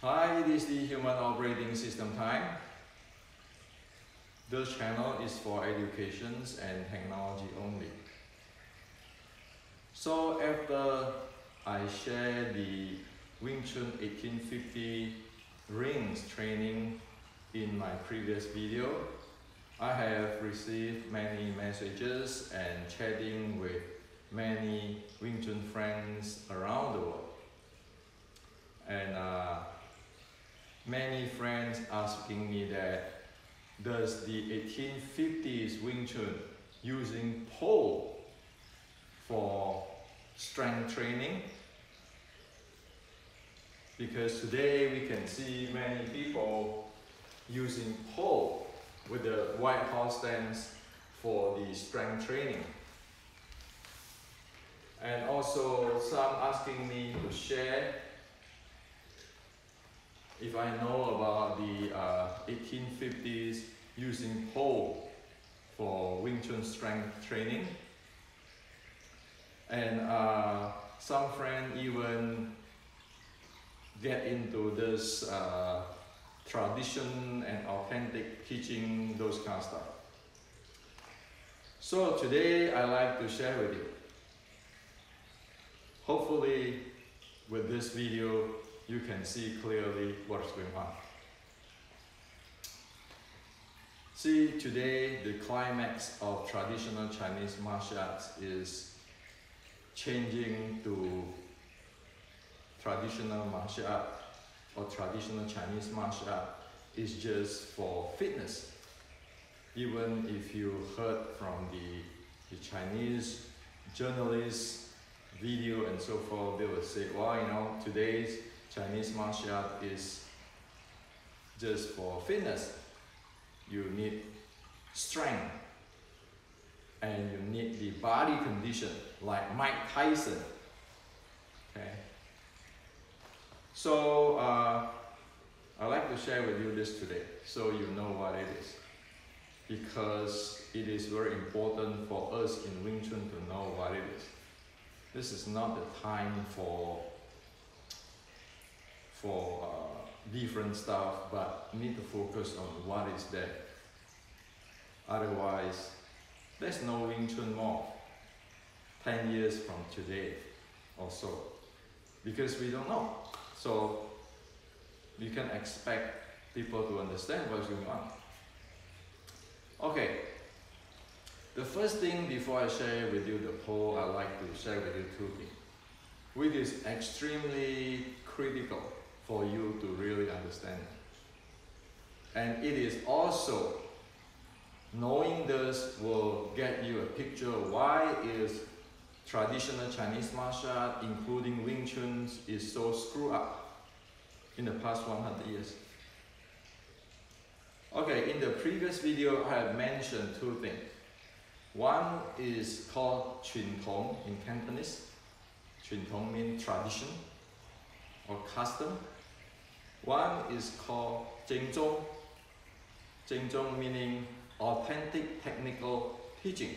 Hi, this is the Human Operating System time. This channel is for education and technology only. So after I share the Wing Chun 1850 rings training in my previous video, I have received many messages and chatting with many Wing Chun friends around the world. And many friends asking me that does the 1850s Wing Chun using pole for strength training? Because today we can see many people using pole with the white horse stance for the strength training. And also some asking me to share if I know about the 1850s using pole for Wing Chun strength training. And some friends even get into this tradition and authentic teaching, those kind of stuff. So today I like to share with you. Hopefully with this video you can see clearly what's going on. See, today the climax of traditional Chinese martial arts is changing to traditional martial art or traditional Chinese martial art is just for fitness. Even if you heard from the Chinese journalists video and so forth, they will say, well, you know, today's Chinese martial art is just for fitness. You need strength and you need the body condition like Mike Tyson. Okay. So I'd like to share with you this today so you know what it is, because it is very important for us in Wing Chun to know what it is. This is not the time for different stuff, but need to focus on what is there. Otherwise, there's no Wing Chun more 10 years from today or so, because we don't know. So you can expect people to understand what's going on. Okay, the first thing before I share with you the pole, I'd like to share with you two things, which is extremely critical for you to really understand. And it is also, knowing this will get you a picture of why is traditional Chinese martial art, including Wing Chun, is so screwed up in the past 100 years. Okay, in the previous video I have mentioned two things. One is called Chun in Cantonese. Chun means tradition or custom. One is called Jingzhong. Jingzhong meaning authentic technical teaching.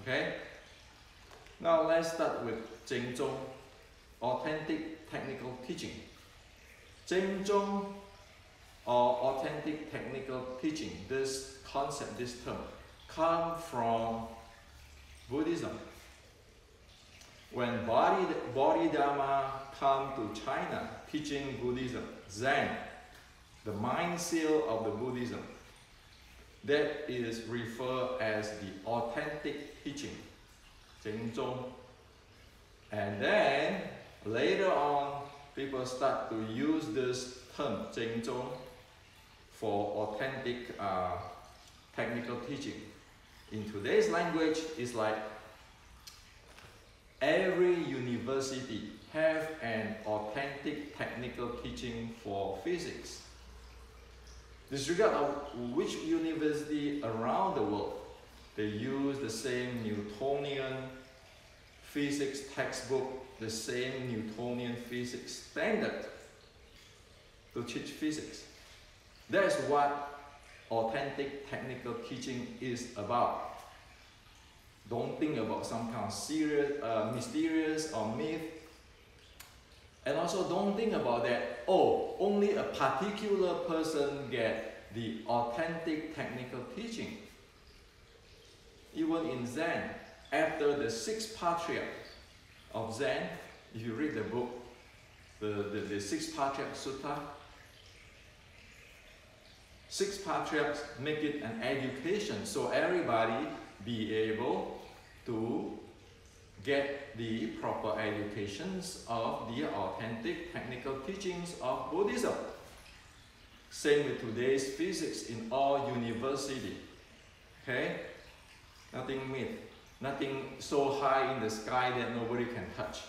Okay? Now let's start with Jingzhong, authentic technical teaching. Jingzhong or authentic technical teaching, this concept, this term, comes from Buddhism. When Bodhidharma came to China teaching Buddhism, Zen, the mind seal of the Buddhism, that is referred as the authentic teaching, Jingzhong. And then later on, people start to use this term, Jingzhong, for authentic technical teaching. In today's language, it's like every university have an authentic technical teaching for physics. Disregard of which university around the world, they use the same Newtonian physics textbook, the same Newtonian physics standard to teach physics. That's what authentic technical teaching is about. Don't think about some kind of serious, mysterious or myth. And also don't think about that, oh, only a particular person get the authentic technical teaching. Even in Zen, after the 6 patriarchs of Zen, if you read the book, the 6 patriarch sutta, 6 patriarchs make it an education, so everybody be able to get the proper educations of the authentic technical teachings of Buddhism. Same with today's physics in all university. Okay? Nothing myth. Nothing so high in the sky that nobody can touch.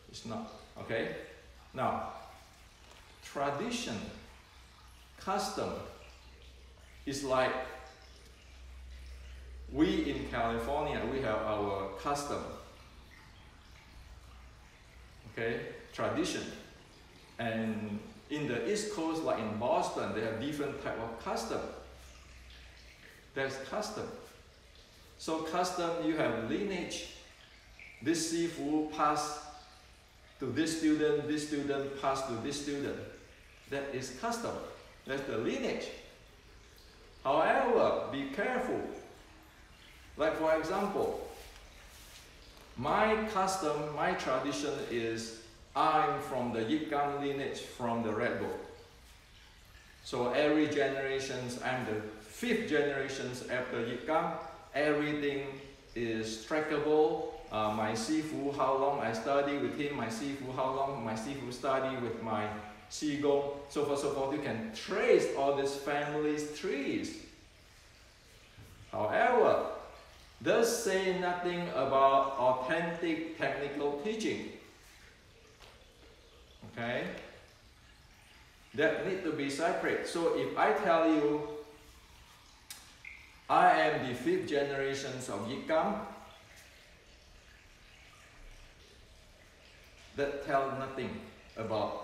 It's not. Okay? Now, tradition, custom, is like we in California, we have our custom. Okay, tradition. And in the East Coast, like in Boston, they have different type of custom. There's custom. So custom, you have lineage. This sifu pass to this student pass to this student. That is custom. That's the lineage. However, be careful. Like for example, my custom, my tradition is I'm from the Yikam lineage from the Red Book. So every generation, I'm the 5th generation after Yikam. Everything is trackable. My sifu, how long I study with him, my sifu, how long my sifu study with my Qigong, so forth. You can trace all these families' trees. However, does say nothing about authentic technical teaching. Okay? That need to be separate. So if I tell you, I am the 5th generation of Yikam, that tells nothing about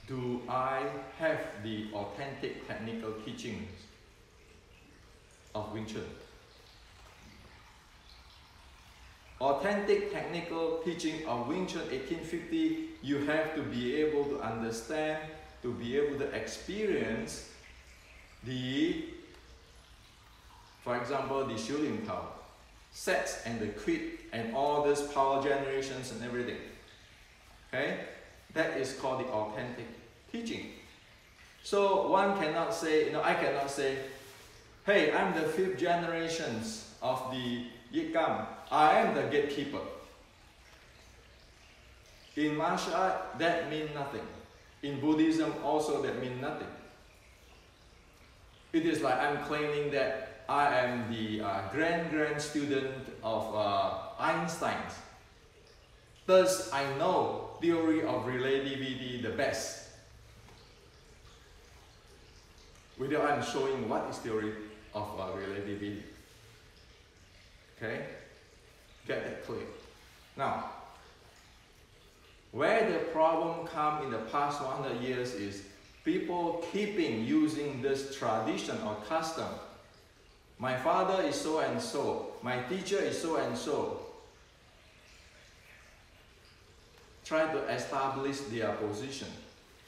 do I have the authentic technical teachings of Wing Chun. Authentic technical teaching of Wing Chun 1850, you have to be able to understand, to be able to experience the, for example, the Shu Ling Tao, sets and the quid and all these power generations and everything. Okay? That is called the authentic teaching. So one cannot say, I cannot say, hey, I'm the 5th generation of the Yikam. I am the gatekeeper. In martial art, that means nothing. In Buddhism, also that means nothing. It is like I'm claiming that I am the grand student of Einstein. Thus, I know theory of relativity the best. Without I'm showing what is theory of relativity. Okay? Get that clear. Now, where the problem come in the past 100 years is people keeping using this tradition or custom. My father is so and so. My teacher is so and so. Try to establish their position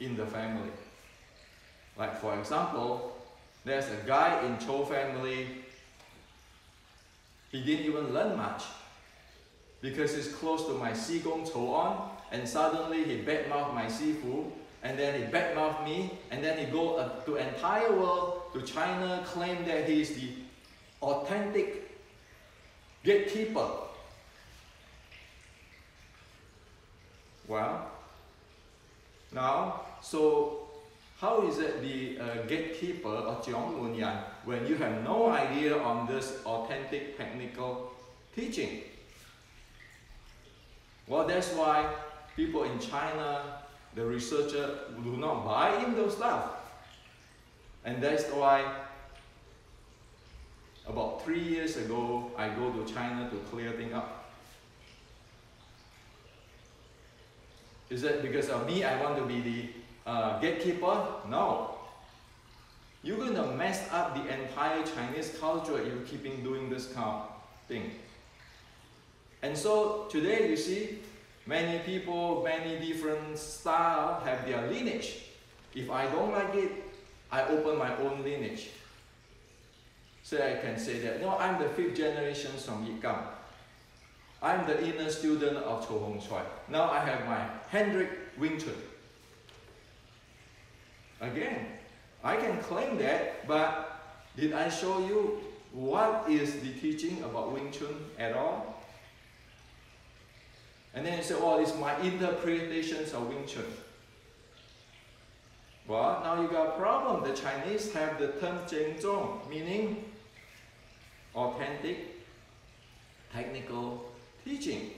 in the family. Like for example, there's a guy in Cho family, he didn't even learn much because he's close to my Qigong Cho On, and suddenly he badmouthed my Sifu, and then he badmouthed me, and then he go to entire world, to China, claim that he is the authentic gatekeeper. Well, now, so how is it the gatekeeper or Jiong Wen Yan when you have no idea on this authentic technical teaching? Well, that's why people in China, the researcher, do not buy in those stuff. And that's why about 3 years ago, I go to China to clear things up. Is it because of me, I want to be the gatekeeper? No. You're going to mess up the entire Chinese culture if you keep doing this kind of thing. And so today, you see, Many people, many different styles have their lineage. If I don't like it, I open my own lineage. So I can say that, no, I'm the 5th generation from Yikam. I'm the inner student of Cho Hong Choi. Now I have my Hendrik Wing Chun. Again, I can claim that, but did I show you what is the teaching about Wing Chun at all? And then you say, oh, it's my interpretations of Wing Chun. Well, now you got a problem. The Chinese have the term Jing Zhong, meaning authentic, technical teaching,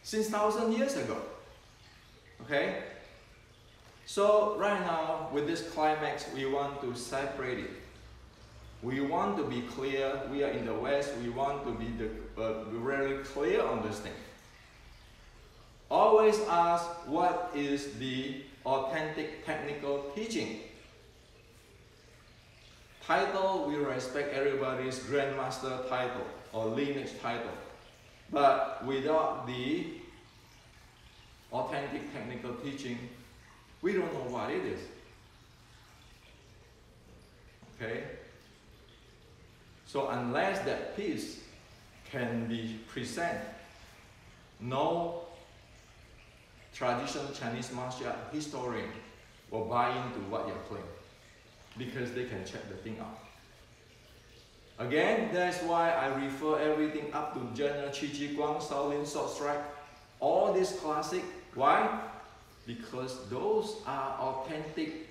since 1,000 years ago. Okay? So right now, with this climax, we want to separate it. We want to be clear. We are in the West. We want to be very clear on this thing. Always ask, what is the authentic technical teaching? Title, we respect everybody's grandmaster title or lineage title. But without the authentic technical teaching, we don't know what it is. Okay? So unless that piece can be presented, no traditional Chinese martial art historian will buy into what you're claiming, because they can check the thing out. Again, that's why I refer everything up to General Qi Ji Guang, Shaolin Sword Strike, all this classic. Why? Because those are authentic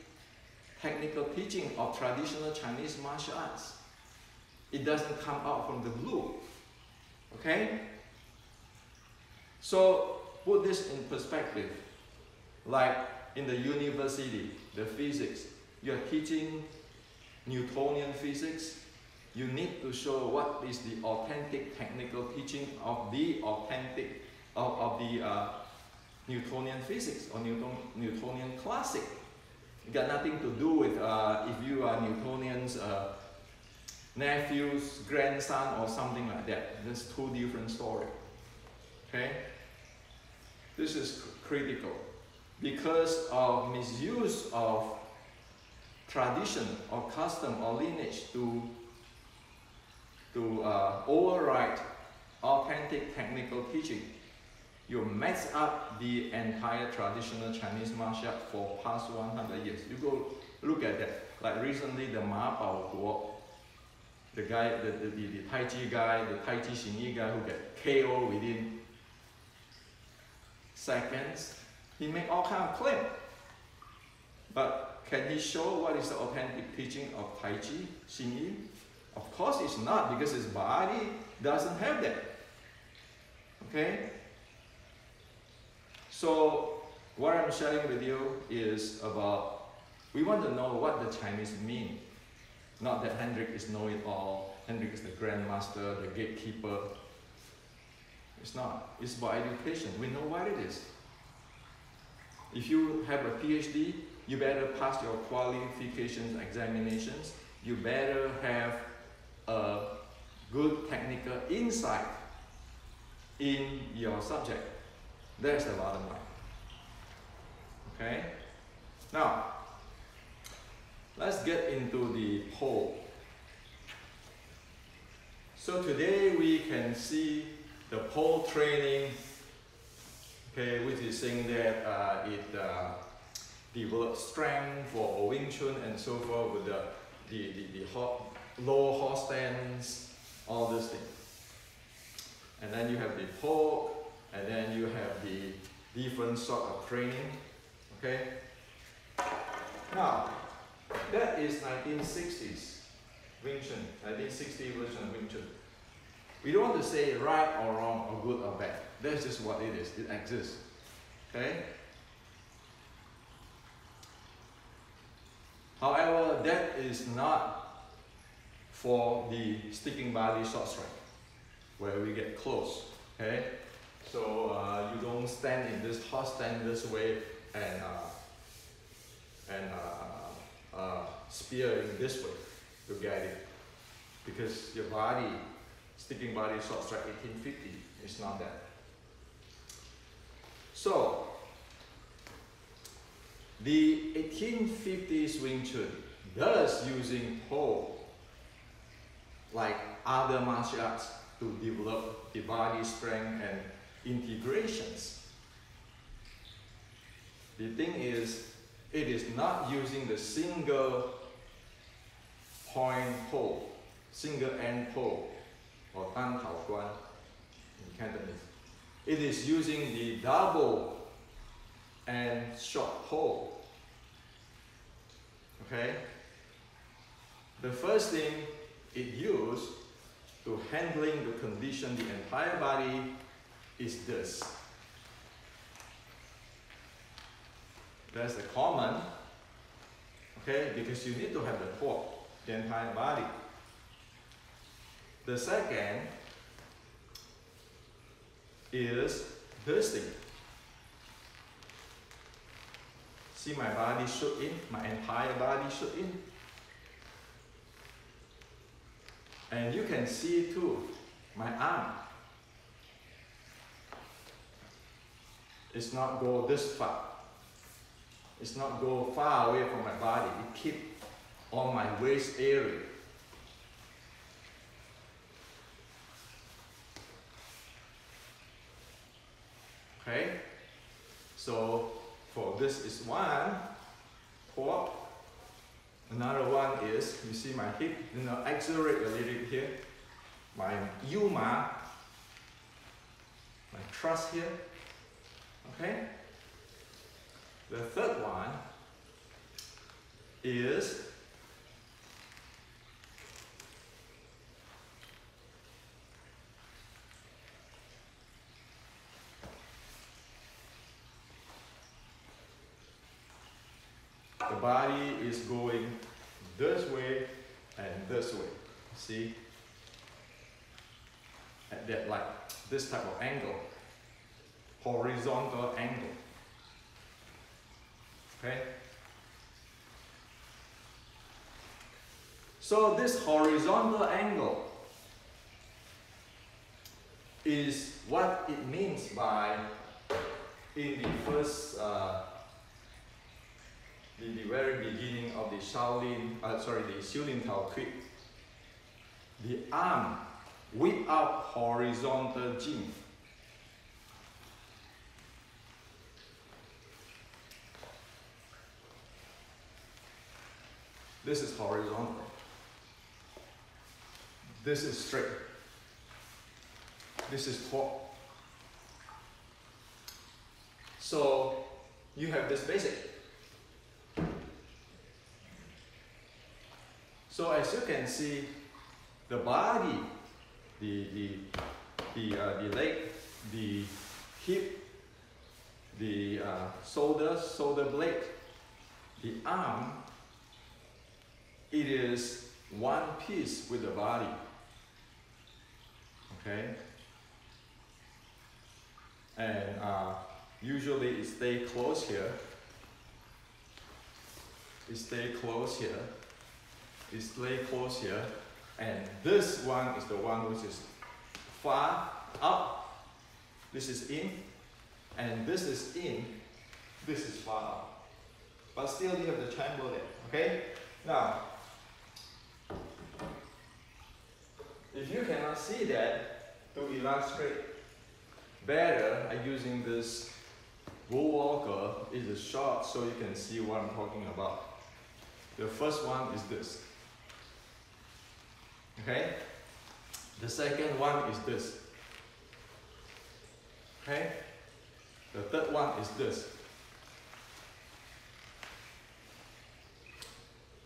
technical teaching of traditional Chinese martial arts. It doesn't come out from the blue. Okay? So put this in perspective. Like in the university, the physics, you're teaching Newtonian physics, you need to show what is the authentic technical teaching of the Newtonian physics or Newtonian classic. It got nothing to do with if you are Newtonian's nephew's grandson or something like that. That's two different stories. Okay? This is critical because of misuse of tradition or custom or lineage to override authentic technical teaching. You mess up the entire traditional Chinese martial art for past 100 years. You go look at that. Like recently, the Ma Bao Guo, the guy, the Tai Chi guy, the Tai Chi Xing Yi guy who get KO within seconds, he made all kinds of claims. But can he show what is the authentic teaching of Tai Chi Xing Yi? Of course it's not, because his body doesn't have that. Okay? So what I'm sharing with you is about, we want to know what the Chinese mean. Not that Hendrik is know-it-all, Hendrik is the grandmaster, the gatekeeper. It's not. It's about education. We know what it is. If you have a PhD, you better pass your qualifications examinations. You better have a good technical insight in your subject. That's the bottom line. Okay? Now, let's get into the pole. So today we can see the pole training, okay, which is saying that it develops strength for Wing Chun and so forth with the low horse stance, all these things. And then you have the poke, and then you have the different sort of training, okay? Now, that is 1960s Wing Chun, 1960 version of Wing Chun. We don't want to say right or wrong or good or bad. That's just what it is. It exists, okay? However, that is not for the sticking body short strike, where we get close, okay? So you don't stand in this horse stand this way and spear in this way to get it, because your body, sticking body short strike 1850, is not that. So, the 1850s Wing Chun does using pole like other martial arts to develop the body strength and integrations. The thing is, it is not using the single point pole, single end pole, or 单头关 in Cantonese. It is using the double and short pole. Okay? The first thing it used to handling the condition the entire body is this. That's the common, okay, because you need to have the torque, the entire body. The second is this thing. See my body shoot in, my entire body shoot in. And you can see too, my arm. It's not go this far. It's not go far away from my body. It keep on my waist area. Okay? So for this is one torque. Another one is, you see my hip, accelerate a little bit here. My Yuma, my thrust here. Okay? The third one is the body is going this way and this way. See? At that, like this type of angle, horizontal angle. Okay? So this horizontal angle is what it means by, in the first, the very beginning of the the Xiulin Tao Kui, the arm whip up horizontal jing. This is horizontal. This is straight. This is torque. So you have this basic. So as you can see, the body, the leg, the hip, the shoulder blade, the arm, it is one piece with the body. Okay? And usually it stays close here. It stays close here. It stays close here. And this one is the one which is far up. This is in. And this is in. This is far up. But still you have the chamber there. Okay? Now, if you cannot see that, to illustrate better, I'm using this bull walker. It's a shot so you can see what I'm talking about. The first one is this. Okay? The second one is this. Okay? The third one is this.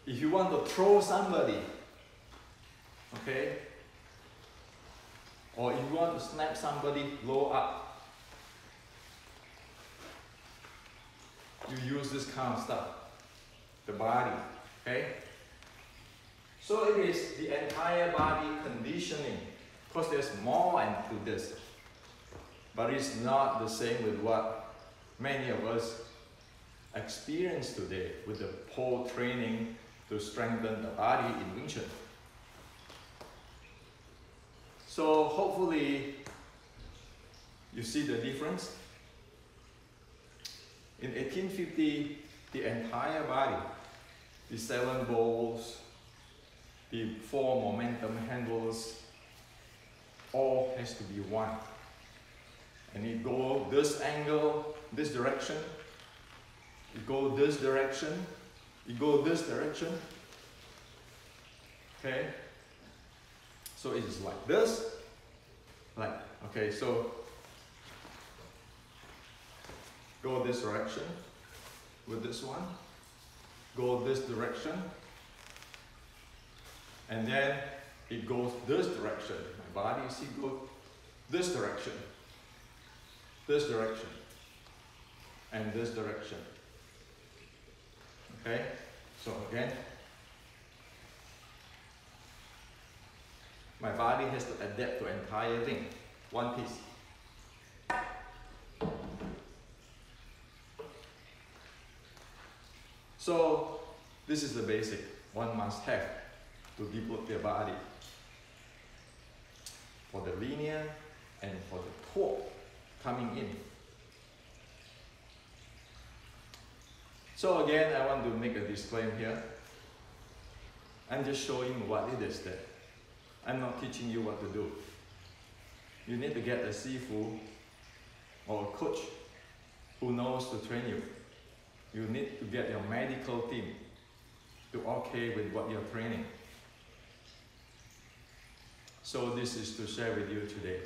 If you want to throw somebody, okay? Or if you want to snap somebody low up, you use this kind of stuff, the body, okay? So it is the entire body conditioning. Of course, there's more into this, but it's not the same with what many of us experience today with the pole training to strengthen the body in Wing Chun. So hopefully you see the difference. In 1850, the entire body, the 7 bowls, the 4 momentum handles, all has to be one. And it go this angle, this direction, it go this direction, it go this direction. Okay? So it is like this, like, okay, so go this direction with this one, go this direction, and then it goes this direction. My body, you see, go this direction, and this direction. Okay, so again, my body has to adapt to entire thing, one piece. So this is the basic one must have to develop their body for the linear and for the torque coming in. So again, I want to make a disclaimer here. I'm just showing what it is there. I'm not teaching you what to do. You need to get a sifu or a coach who knows to train you. You need to get your medical team to okay with what you're training. So this is to share with you today.